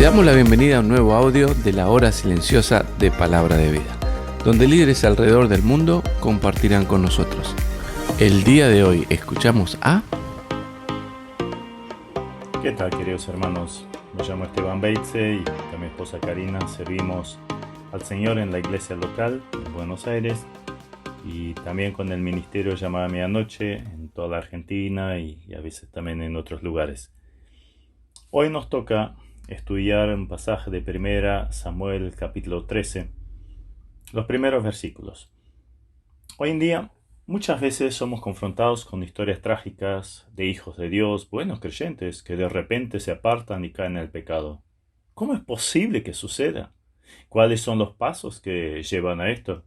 Te damos la bienvenida a un nuevo audio de la hora silenciosa de Palabra de Vida, donde líderes alrededor del mundo compartirán con nosotros. El día de hoy escuchamos a... ¿Qué tal, queridos hermanos? Me llamo Esteban Beitze y con mi esposa Karina servimos al Señor en la iglesia local en Buenos Aires y también con el ministerio Llamada Medianoche en toda la Argentina y a veces también en otros lugares. Hoy nos toca estudiar un pasaje de 1 Samuel capítulo 13, los primeros versículos. Hoy en día muchas veces somos confrontados con historias trágicas de hijos de Dios, buenos creyentes, que de repente se apartan y caen en el pecado. ¿Cómo es posible que suceda? ¿Cuáles son los pasos que llevan a esto?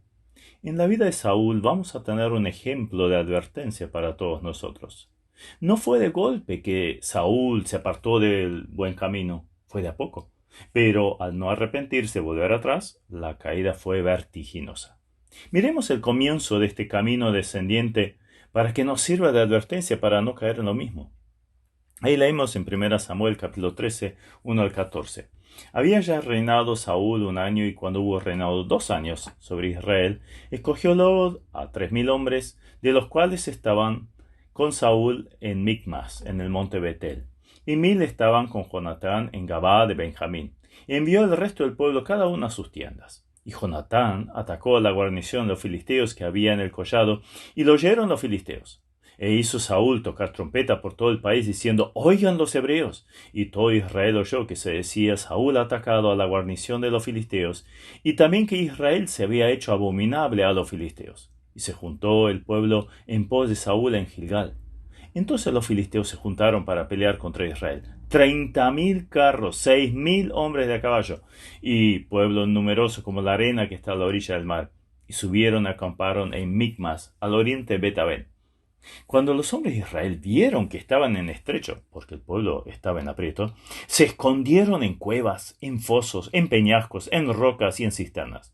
En la vida de Saúl vamos a tener un ejemplo de advertencia para todos nosotros. No fue de golpe que Saúl se apartó del buen camino, fue de a poco. Pero al no arrepentirse y volver atrás, la caída fue vertiginosa. Miremos el comienzo de este camino descendiente para que nos sirva de advertencia para no caer en lo mismo. Ahí leímos en 1 Samuel capítulo 13, 1 al 14. Había ya reinado Saúl 1 año y cuando hubo reinado 2 años sobre Israel, escogió luego a 3,000 hombres, de los cuales estaban con Saúl en Micmas, en el monte Betel, y 1,000 estaban con Jonatán en Gabaa de Benjamín. Y envió el resto del pueblo cada uno a sus tiendas. Y Jonatán atacó a la guarnición de los filisteos que había en el collado, y lo oyeron los filisteos. E hizo Saúl tocar trompeta por todo el país, diciendo: «Oigan los hebreos». Y todo Israel oyó que se decía: «Saúl ha atacado a la guarnición de los filisteos», y también que Israel se había hecho abominable a los filisteos. Y se juntó el pueblo en pos de Saúl en Gilgal. Entonces los filisteos se juntaron para pelear contra Israel. 30,000 carros, 6,000 hombres de a caballo, y pueblo numeroso como la arena que está a la orilla del mar. Y subieron y acamparon en Micmas, al oriente de Bet-Aven. Cuando los hombres de Israel vieron que estaban en estrecho, porque el pueblo estaba en aprieto, se escondieron en cuevas, en fosos, en peñascos, en rocas y en cisternas.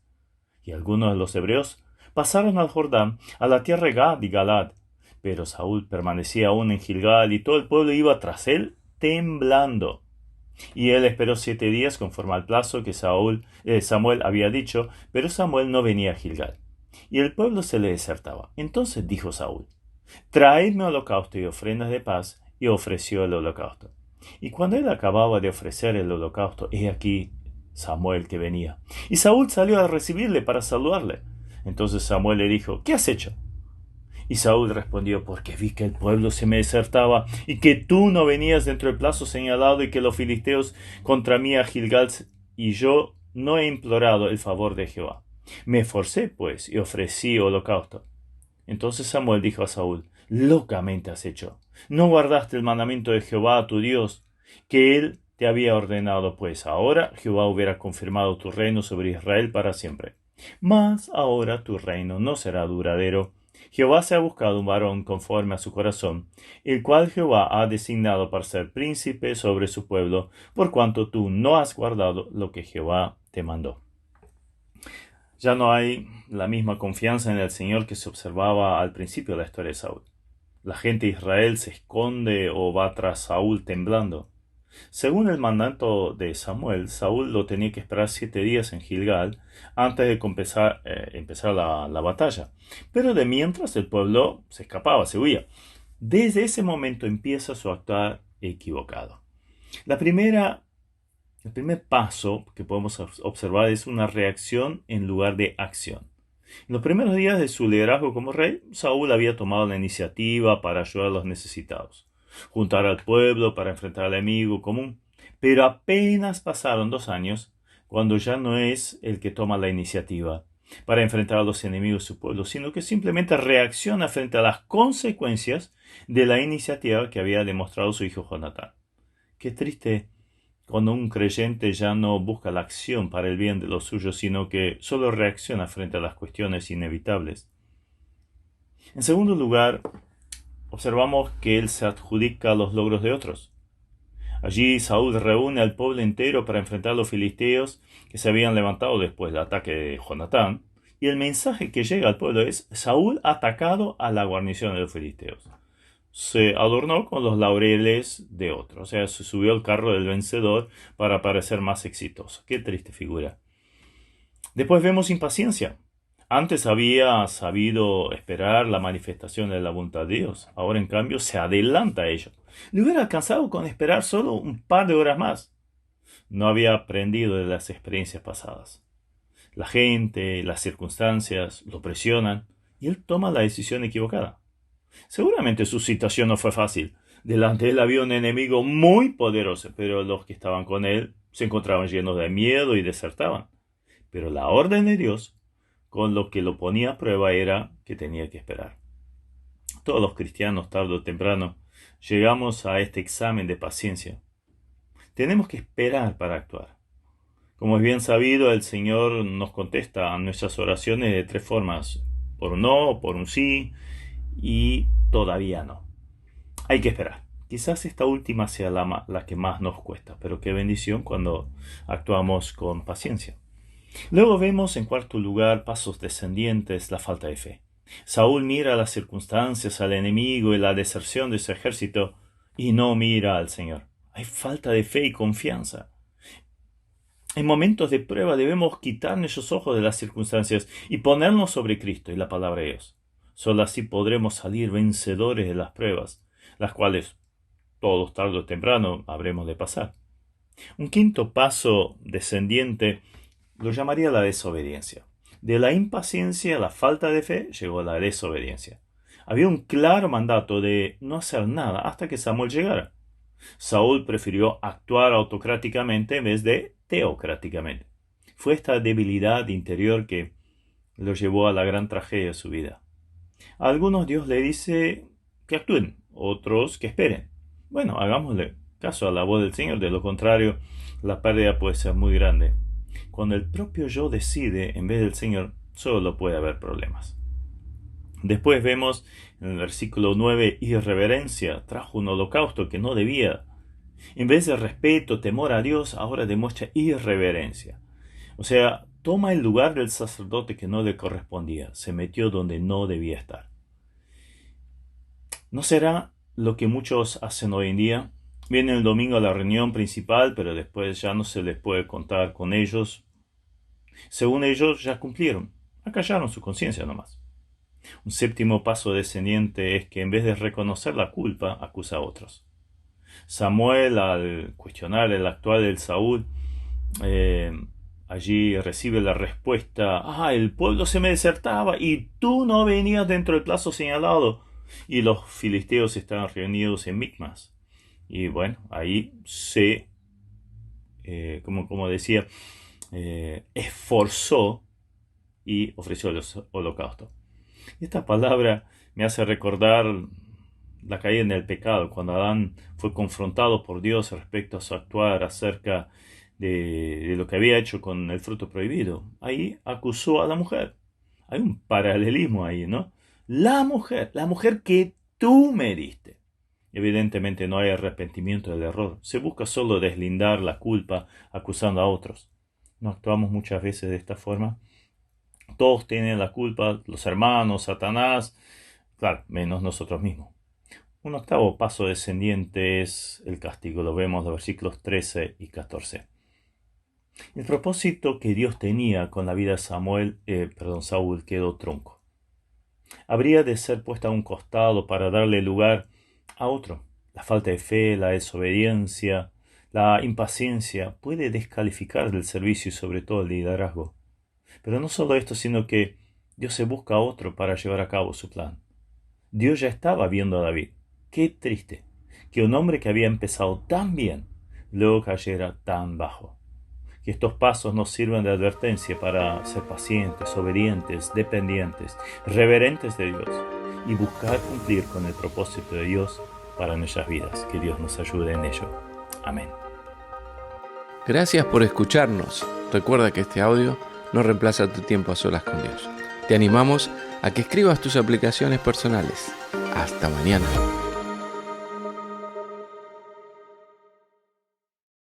Y algunos de los hebreos pasaron al Jordán, a la tierra de Gad y Galad. Pero Saúl permanecía aún en Gilgal y todo el pueblo iba tras él temblando. Y él esperó 7 días conforme al plazo que Samuel había dicho, pero Samuel no venía a Gilgal. Y el pueblo se le desertaba. Entonces dijo Saúl: «Traedme holocausto y ofrendas de paz», y ofreció el holocausto. Y cuando él acababa de ofrecer el holocausto, he aquí Samuel que venía. Y Saúl salió a recibirle para saludarle. Entonces Samuel le dijo: «¿Qué has hecho?». Y Saúl respondió: «Porque vi que el pueblo se me desertaba, y que tú no venías dentro del plazo señalado, y que los filisteos contra mí a Gilgal, y yo no he implorado el favor de Jehová. Me esforcé, pues, y ofrecí holocausto». Entonces Samuel dijo a Saúl: «Locamente has hecho. No guardaste el mandamiento de Jehová tu Dios, que él te había ordenado, pues ahora Jehová hubiera confirmado tu reino sobre Israel para siempre. Mas ahora tu reino no será duradero. Jehová se ha buscado un varón conforme a su corazón, el cual Jehová ha designado para ser príncipe sobre su pueblo, por cuanto tú no has guardado lo que Jehová te mandó». Ya no hay la misma confianza en el Señor que se observaba al principio de la historia de Saúl. La gente de Israel se esconde o va tras Saúl temblando. Según el mandato de Samuel, Saúl lo tenía que esperar 7 días en Gilgal antes de empezar la batalla. Pero de mientras el pueblo se escapaba, se huía. Desde ese momento empieza su actuar equivocado. El primer paso que podemos observar es una reacción en lugar de acción. En los primeros días de su liderazgo como rey, Saúl había tomado la iniciativa para ayudar a los necesitados, juntar al pueblo para enfrentar al enemigo común. Pero apenas pasaron 2 años, cuando ya no es el que toma la iniciativa para enfrentar a los enemigos de su pueblo, sino que simplemente reacciona frente a las consecuencias de la iniciativa que había demostrado su hijo Jonatán. Qué triste cuando un creyente ya no busca la acción para el bien de los suyos, sino que solo reacciona frente a las cuestiones inevitables. En segundo lugar, observamos que él se adjudica los logros de otros. Allí Saúl reúne al pueblo entero para enfrentar a los filisteos que se habían levantado después del ataque de Jonatán, y el mensaje que llega al pueblo es: Saúl ha atacado a la guarnición de los filisteos. se adornó con los laureles de otro. O sea, se subió al carro del vencedor para parecer más exitoso. Qué triste figura. Después vemos impaciencia. Antes había sabido esperar la manifestación de la voluntad de Dios. Ahora, en cambio, se adelanta a ello. Le hubiera alcanzado con esperar solo un par de horas más. No había aprendido de las experiencias pasadas. La gente, las circunstancias lo presionan y él toma la decisión equivocada. Seguramente su situación no fue fácil. Delante de él había un enemigo muy poderoso, pero los que estaban con él se encontraban llenos de miedo y desertaban. Pero la orden de Dios, con lo que lo ponía a prueba, era que tenía que esperar. Todos los cristianos, tarde o temprano, llegamos a este examen de paciencia. Tenemos que esperar para actuar. Como es bien sabido, el Señor nos contesta a nuestras oraciones de tres formas: por un no, por un sí y todavía no. Hay que esperar. Quizás esta última sea la que más nos cuesta, pero qué bendición cuando actuamos con paciencia. Luego vemos, en cuarto lugar, pasos descendientes, la falta de fe. Saúl mira las circunstancias, al enemigo y la deserción de su ejército y no mira al Señor. Hay falta de fe y confianza. En momentos de prueba debemos quitar nuestros ojos de las circunstancias y ponernos sobre Cristo y la palabra de Dios. Solo así podremos salir vencedores de las pruebas, las cuales todos tarde o temprano habremos de pasar. Un quinto paso descendiente lo llamaría la desobediencia. De la impaciencia a la falta de fe llegó la desobediencia. Había un claro mandato de no hacer nada hasta que Samuel llegara. Saúl prefirió actuar autocráticamente en vez de teocráticamente. Fue esta debilidad interior que lo llevó a la gran tragedia de su vida. A algunos Dios le dice que actúen, otros que esperen. Bueno, hagámosle caso a la voz del Señor, de lo contrario, la pérdida puede ser muy grande. Cuando el propio yo decide en vez del Señor, solo puede haber problemas. Después vemos en el versículo 9, irreverencia, trajo un holocausto que no debía. En vez de respeto, temor a Dios, ahora demuestra irreverencia. O sea, toma el lugar del sacerdote que no le correspondía, se metió donde no debía estar. ¿No será lo que muchos hacen hoy en día? Vienen el domingo a la reunión principal, pero después ya no se les puede contar con ellos. Según ellos, ya cumplieron, acallaron su conciencia nomás. Un séptimo paso descendiente es que en vez de reconocer la culpa, acusa a otros. Samuel, al cuestionar el actual del Saúl, allí recibe la respuesta: el pueblo se me desertaba y tú no venías dentro del plazo señalado. Y los filisteos estaban reunidos en Micmas. Y bueno, ahí se, como decía, esforzó y ofreció el holocausto. Esta palabra me hace recordar la caída en el pecado, cuando Adán fue confrontado por Dios respecto a su actuar acerca de lo que había hecho con el fruto prohibido. Ahí acusó a la mujer. Hay un paralelismo ahí, ¿no? La mujer que tú me diste. Evidentemente no hay arrepentimiento del error. Se busca solo deslindar la culpa acusando a otros. ¿No actuamos muchas veces de esta forma? Todos tienen la culpa, los hermanos, Satanás, claro, menos nosotros mismos. Un octavo paso descendiente es el castigo. Lo vemos en los versículos 13 y 14. El propósito que Dios tenía con la vida de Saúl quedó trunco. Habría de ser puesta a un costado para darle lugar a otro. La falta de fe, la desobediencia, la impaciencia puede descalificar del servicio y sobre todo el liderazgo. Pero no solo esto, sino que Dios se busca a otro para llevar a cabo su plan. Dios ya estaba viendo a David. Qué triste que un hombre que había empezado tan bien luego cayera tan bajo. Que estos pasos nos sirvan de advertencia para ser pacientes, obedientes, dependientes, reverentes de Dios y buscar cumplir con el propósito de Dios para nuestras vidas. Que Dios nos ayude en ello. Amén. Gracias por escucharnos. Recuerda que este audio no reemplaza tu tiempo a solas con Dios. Te animamos a que escribas tus aplicaciones personales. Hasta mañana.